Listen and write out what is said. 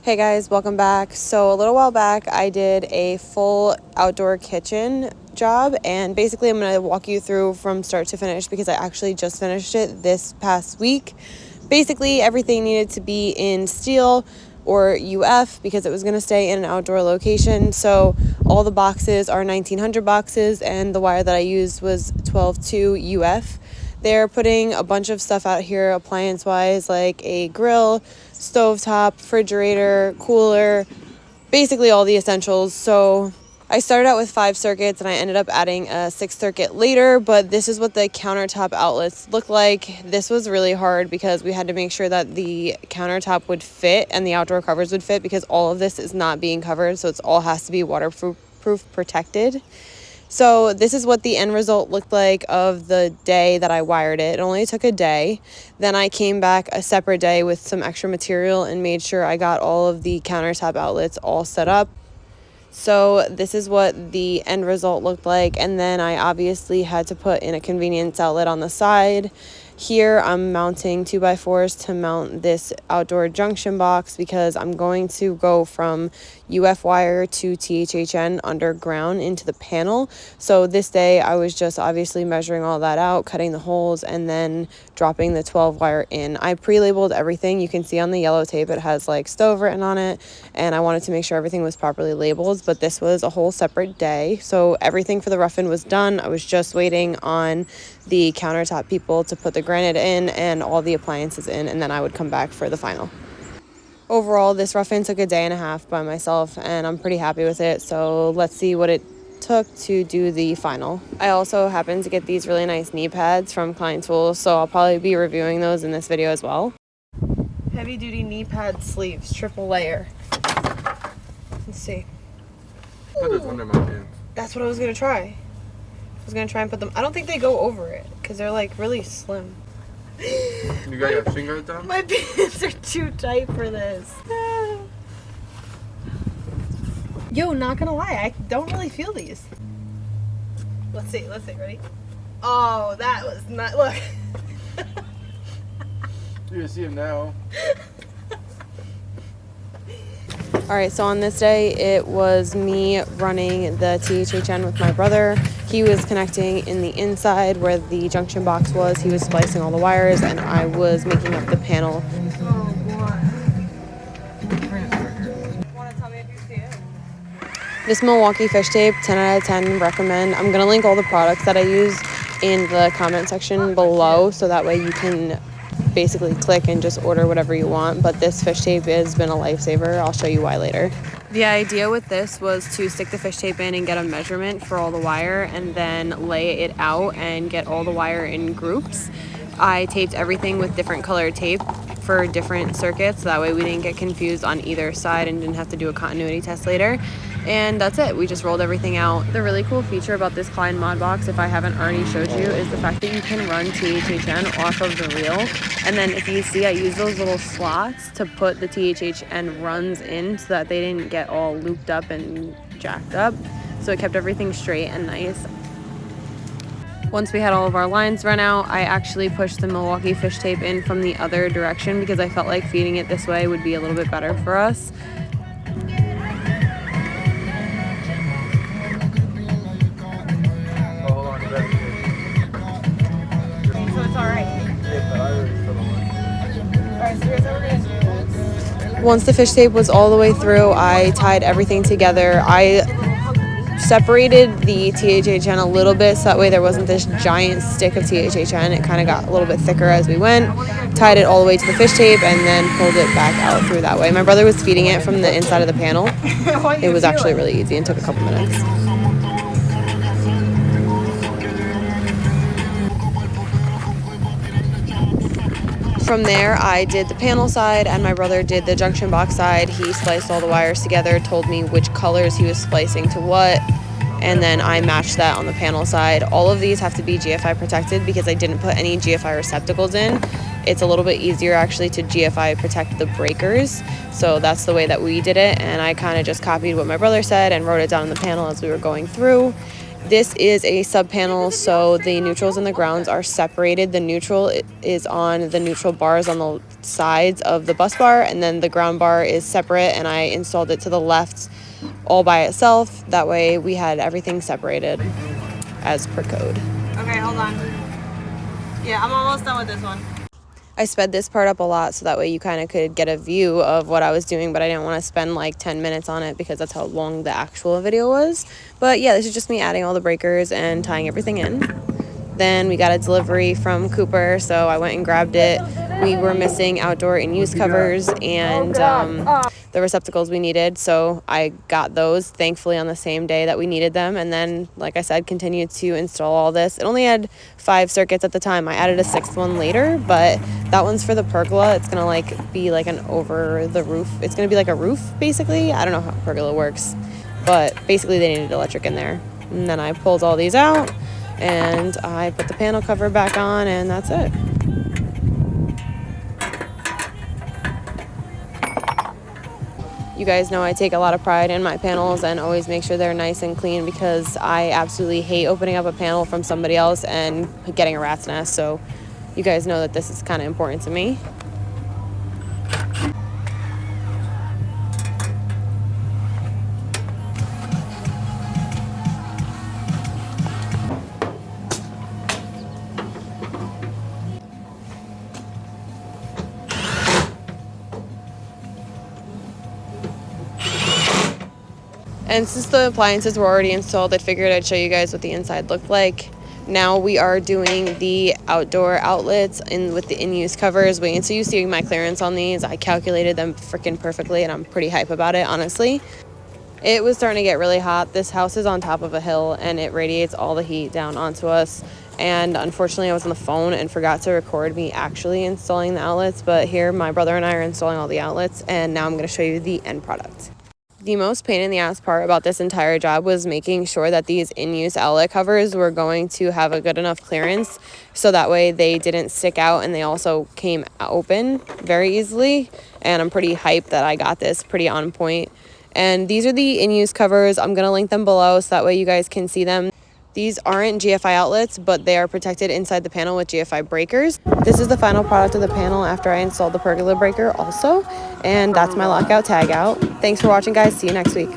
Hey guys, welcome back. So a little while back I did a full outdoor kitchen job, and basically I'm going to walk you through from start to finish because I actually just finished it this past week. Basically everything needed to be in steel or UF because it was going to stay in an outdoor location. So all the boxes are 1900 boxes and the wire that I used was 12-2 UF. They're putting a bunch of stuff out here appliance wise, like a grill, stovetop, refrigerator, cooler, basically all the essentials. So I started out with 5 circuits and I ended up adding a 6th circuit later, but this is what the countertop outlets look like. This was really hard because we had to make sure that the countertop would fit and the outdoor covers would fit because all of this is not being covered, so it's all has to be waterproof protected. So this is what the end result looked like of the day that I wired it. It only took a day. Then I came back a separate day with some extra material and made sure I got all of the countertop outlets all set up. So this is what the end result looked like. And then I obviously had to put in a convenience outlet on the side. Here I'm mounting 2x4s to mount this outdoor junction box because I'm going to go from UF wire to THHN underground into the panel. So this day I was just obviously measuring all that out, cutting the holes, and then dropping the 12 wire in. I pre-labeled everything. You can see on the yellow tape it has like stove written on it, and I wanted to make sure everything was properly labeled, but this was a whole separate day. So everything for the rough-in was done. I was just waiting on the countertop people to put the granite in and all the appliances in, and then I would come back for the final. Overall, this rough-in took a day and a half by myself, and I'm pretty happy with it. So let's see what it took to do the final. I also happened to get these really nice knee pads from Klein Tools, so I'll probably be reviewing those in this video as well. Heavy duty knee pad sleeves, triple layer. Let's see. Put those under my pants. That's what I was gonna try. I was gonna try and put them. I don't think they go over it because they're like really slim. You got your finger down? My pants are too tight for this. Yo, not gonna lie, I don't really feel these. Let's see, ready? Oh, that was not, look. You can see him now. Alright, so on this day, it was me running the THHN with my brother. He was connecting in the inside where the junction box was. He was splicing all the wires, and I was making up the panel. Oh, boy. Want to tell me if you see it? This Milwaukee fish tape, 10 out of 10, recommend. I'm going to link all the products that I use in the comment section below, so that way you can basically click and just order whatever you want. But this fish tape has been a lifesaver. I'll show you why later. The idea with this was to stick the fish tape in and get a measurement for all the wire and then lay it out and get all the wire in groups. I taped everything with different colored tape for different circuits, so that way we didn't get confused on either side and didn't have to do a continuity test later. And that's it. We just rolled everything out. The really cool feature about this Klein Mod Box, if I haven't already showed you, is the fact that you can run THHN off of the reel. And then if you see, I use those little slots to put the THHN runs in so that they didn't get all looped up and jacked up. So it kept everything straight and nice. Once we had all of our lines run out, I actually pushed the Milwaukee fish tape in from the other direction because I felt like feeding it this way would be a little bit better for us. Once the fish tape was all the way through, I tied everything together. I separated the THHN a little bit so that way there wasn't this giant stick of THHN. It kind of got a little bit thicker as we went. Tied it all the way to the fish tape and then pulled it back out through that way. My brother was feeding it from the inside of the panel. It was actually really easy and took a couple minutes. From there, I did the panel side and my brother did the junction box side. He spliced all the wires together, told me which colors he was splicing to what, and then I matched that on the panel side. All of these have to be GFI protected because I didn't put any GFI receptacles in. It's a little bit easier actually to GFI protect the breakers, so that's the way that we did it, and I kind of just copied what my brother said and wrote it down on the panel as we were going through. This is a sub panel, so the neutrals and the grounds are separated. The neutral is on the neutral bars on the sides of the bus bar, and then the ground bar is separate, and I installed it to the left all by itself. That way we had everything separated as per code. Okay, hold on. Yeah, I'm almost done with this one. I sped this part up a lot so that way you kind of could get a view of what I was doing, but I didn't want to spend like 10 minutes on it because that's how long the actual video was. But yeah, this is just me adding all the breakers and tying everything in. Then we got a delivery from Cooper, so I went and grabbed it. We were missing outdoor in use covers and the receptacles we needed, so I got those thankfully on the same day that we needed them. And then, like I said, continued to install all this. It only had 5 circuits at the time. I added a 6th one later, but that one's for the pergola. It's gonna like be like an over the roof. It's gonna be like a roof basically. I don't know how pergola works, but basically they needed electric in there. And then I pulled all these out and I put the panel cover back on, and that's it. You guys know I take a lot of pride in my panels and always make sure they're nice and clean because I absolutely hate opening up a panel from somebody else and getting a rat's nest. So you guys know that this is kind of important to me. And since the appliances were already installed, I figured I'd show you guys what the inside looked like. Now we are doing the outdoor outlets with the in-use covers. Wait until you see my clearance on these. I calculated them freaking perfectly, and I'm pretty hype about it, honestly. It was starting to get really hot. This house is on top of a hill, and it radiates all the heat down onto us. And unfortunately, I was on the phone and forgot to record me actually installing the outlets. But here, my brother and I are installing all the outlets, and now I'm going to show you the end product. The most pain in the ass part about this entire job was making sure that these in-use outlet covers were going to have a good enough clearance so that way they didn't stick out and they also came open very easily. And I'm pretty hyped that I got this pretty on point. And these are the in-use covers. I'm going to link them below so that way you guys can see them. These aren't GFI outlets, but they are protected inside the panel with GFI breakers. This is the final product of the panel after I installed the pergola breaker also. And that's my lockout tag out. Thanks for watching, guys. See you next week.